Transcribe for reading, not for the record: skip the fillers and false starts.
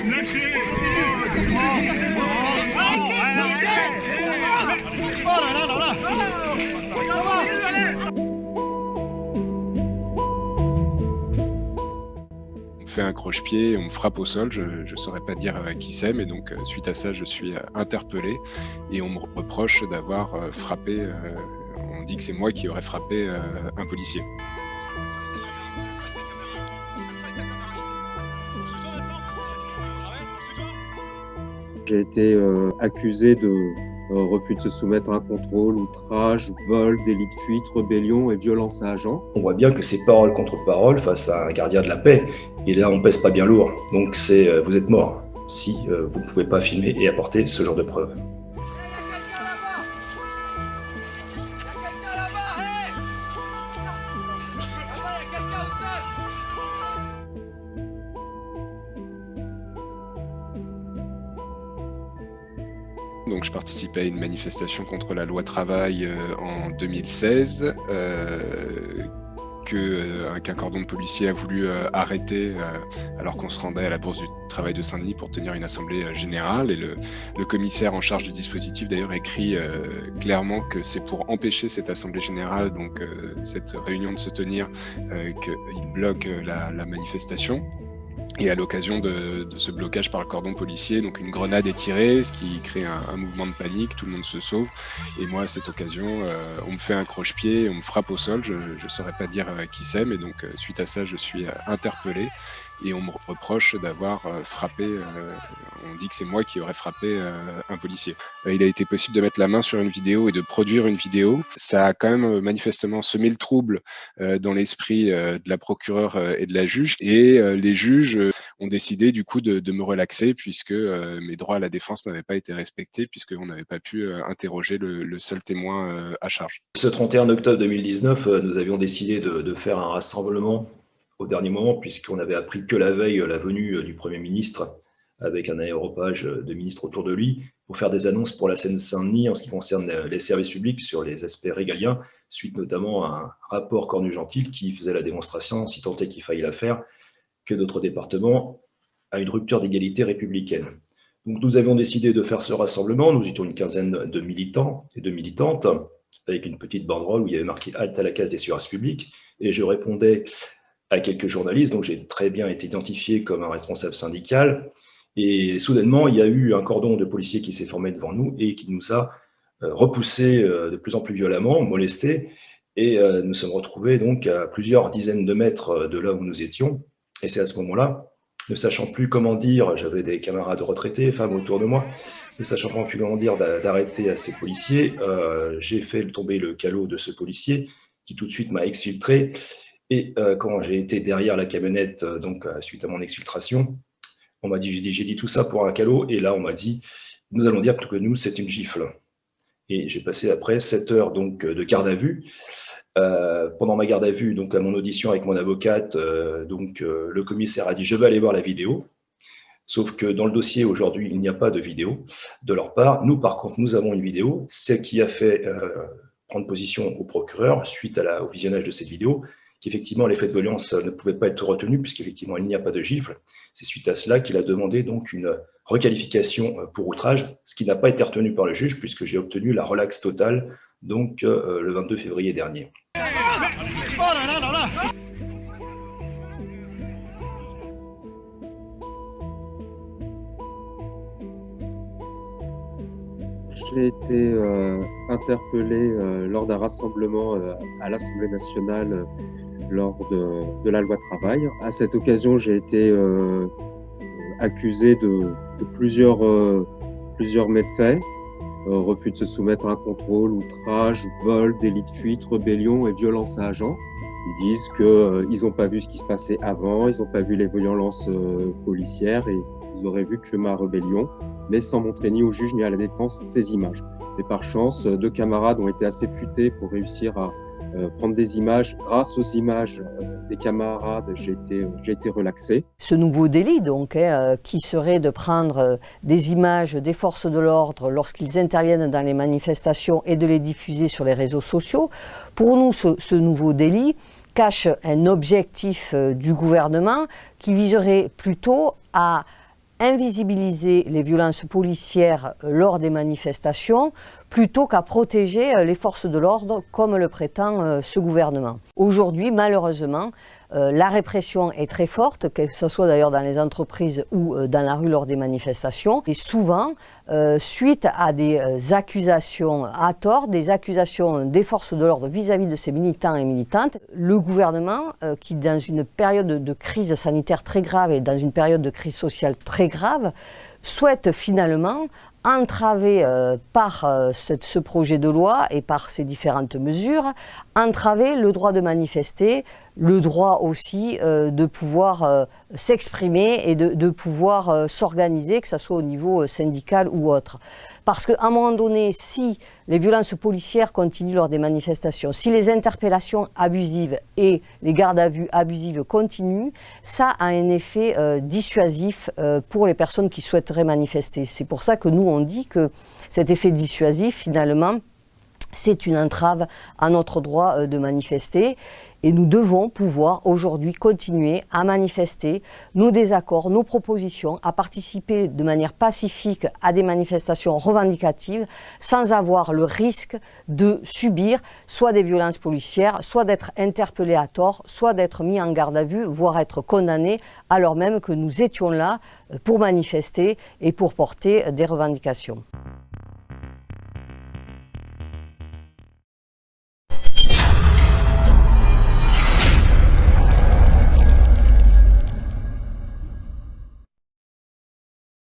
Lâchez. On me fait un croche-pied, on me frappe au sol, je ne saurais pas dire qui c'est, mais donc suite à ça, je suis interpellé et on me reproche d'avoir frappé, on dit que c'est moi qui aurais frappé un policier. J'ai été accusé de refus de se soumettre à un contrôle, outrage, vol, délit de fuite, rébellion et violence à agent. On voit bien que c'est parole contre parole face à un gardien de la paix. Et là, on pèse pas bien lourd. Donc c'est vous êtes mort si vous ne pouvez pas filmer et apporter ce genre de preuves. Donc je participais à une manifestation contre la loi travail en 2016 qu'un cordon de policiers a voulu arrêter alors qu'on se rendait à la Bourse du Travail de Saint-Denis pour tenir une assemblée générale. Et le commissaire en charge du dispositif d'ailleurs écrit clairement que c'est pour empêcher cette assemblée générale, donc cette réunion de se tenir, qu'il bloque la manifestation. Et à l'occasion de ce blocage par le cordon policier, donc une grenade est tirée, ce qui crée un mouvement de panique, tout le monde se sauve. Et moi, à cette occasion, on me fait un croche-pied, on me frappe au sol, je ne saurais pas dire qui c'est, mais donc suite à ça, je suis interpellé et on me reproche d'avoir frappé, on dit que c'est moi qui aurais frappé un policier. Il a été possible de mettre la main sur une vidéo et de produire une vidéo. Ça a quand même manifestement semé le trouble dans l'esprit de la procureure et de la juge. Et les juges ont décidé du coup de me relaxer puisque mes droits à la défense n'avaient pas été respectés, puisqu'on n'avait pas pu interroger le seul témoin à charge. Ce 31 octobre 2019, nous avions décidé de faire un rassemblement au dernier moment, puisqu'on avait appris que la veille la venue du Premier ministre avec un aéropage de ministres autour de lui pour faire des annonces pour la Seine-Saint-Denis en ce qui concerne les services publics sur les aspects régaliens, suite notamment à un rapport Cornu-Gentil qui faisait la démonstration, si tant est qu'il faille la faire, que notre département a une rupture d'égalité républicaine. Donc nous avions décidé de faire ce rassemblement, nous étions une quinzaine de militants et de militantes, avec une petite banderole où il y avait marqué « Halte à la casse des services publics », et je répondais à quelques journalistes, donc j'ai très bien été identifié comme un responsable syndical, et soudainement il y a eu un cordon de policiers qui s'est formé devant nous et qui nous a repoussés de plus en plus violemment, molestés, et nous sommes retrouvés donc à plusieurs dizaines de mètres de là où nous étions, et c'est à ce moment-là, ne sachant plus comment dire, j'avais des camarades retraités, femmes autour de moi, ne sachant plus comment dire d'arrêter à ces policiers, j'ai fait tomber le calot de ce policier qui tout de suite m'a exfiltré. Et quand j'ai été derrière la camionnette, donc suite à mon exfiltration, on m'a dit, j'ai dit tout ça pour un calot, et là on m'a dit, nous allons dire que nous, c'est une gifle. Et j'ai passé après 7 heures donc, de garde à vue. Pendant ma garde à vue, donc à mon audition avec mon avocate, le commissaire a dit, je vais aller voir la vidéo. Sauf que dans le dossier, aujourd'hui, il n'y a pas de vidéo de leur part. Nous, par contre, nous avons une vidéo, c'est qui a fait prendre position au procureur suite au visionnage de cette vidéo, qu'effectivement les faits de violence ne pouvaient pas être retenus puisqu'effectivement il n'y a pas de gifle. C'est suite à cela qu'il a demandé donc une requalification pour outrage, ce qui n'a pas été retenu par le juge puisque j'ai obtenu la relaxe totale donc le 22 février dernier. J'ai été interpellé lors d'un rassemblement à l'Assemblée nationale lors de la loi travail. À cette occasion, j'ai été accusé de plusieurs méfaits, refus de se soumettre à un contrôle, outrage, vol, délit de fuite, rébellion et violence à agent. Ils disent qu'ils n'ont pas vu ce qui se passait avant, ils n'ont pas vu les violences policières et ils auraient vu que ma rébellion, mais sans montrer ni au juge ni à la défense ces images. Et par chance, 2 camarades ont été assez futés pour réussir à prendre des images. Grâce aux images des camarades, j'ai été relaxé. Ce nouveau délit, donc, qui serait de prendre des images des forces de l'ordre lorsqu'ils interviennent dans les manifestations et de les diffuser sur les réseaux sociaux, pour nous, ce nouveau délit cache un objectif du gouvernement qui viserait plutôt à invisibiliser les violences policières lors des manifestations plutôt qu'à protéger les forces de l'ordre comme le prétend ce gouvernement. Aujourd'hui, malheureusement, la répression est très forte, que ce soit d'ailleurs dans les entreprises ou dans la rue lors des manifestations. Et souvent, suite à des accusations à tort, des accusations des forces de l'ordre vis-à-vis de ces militants et militantes, le gouvernement, qui dans une période de crise sanitaire très grave et dans une période de crise sociale très grave, souhaite finalement entraver par ce projet de loi et par ces différentes mesures, entraver le droit de manifester, le droit aussi de pouvoir s'exprimer et de pouvoir s'organiser, que ce soit au niveau syndical ou autre. Parce qu'à un moment donné, si les violences policières continuent lors des manifestations, si les interpellations abusives et les gardes à vue abusives continuent, ça a un effet dissuasif pour les personnes qui souhaiteraient manifester. C'est pour ça que nous, on dit que cet effet dissuasif, finalement, c'est une entrave à notre droit de manifester. Et nous devons pouvoir aujourd'hui continuer à manifester nos désaccords, nos propositions, à participer de manière pacifique à des manifestations revendicatives sans avoir le risque de subir soit des violences policières, soit d'être interpellé à tort, soit d'être mis en garde à vue, voire être condamné, alors même que nous étions là pour manifester et pour porter des revendications.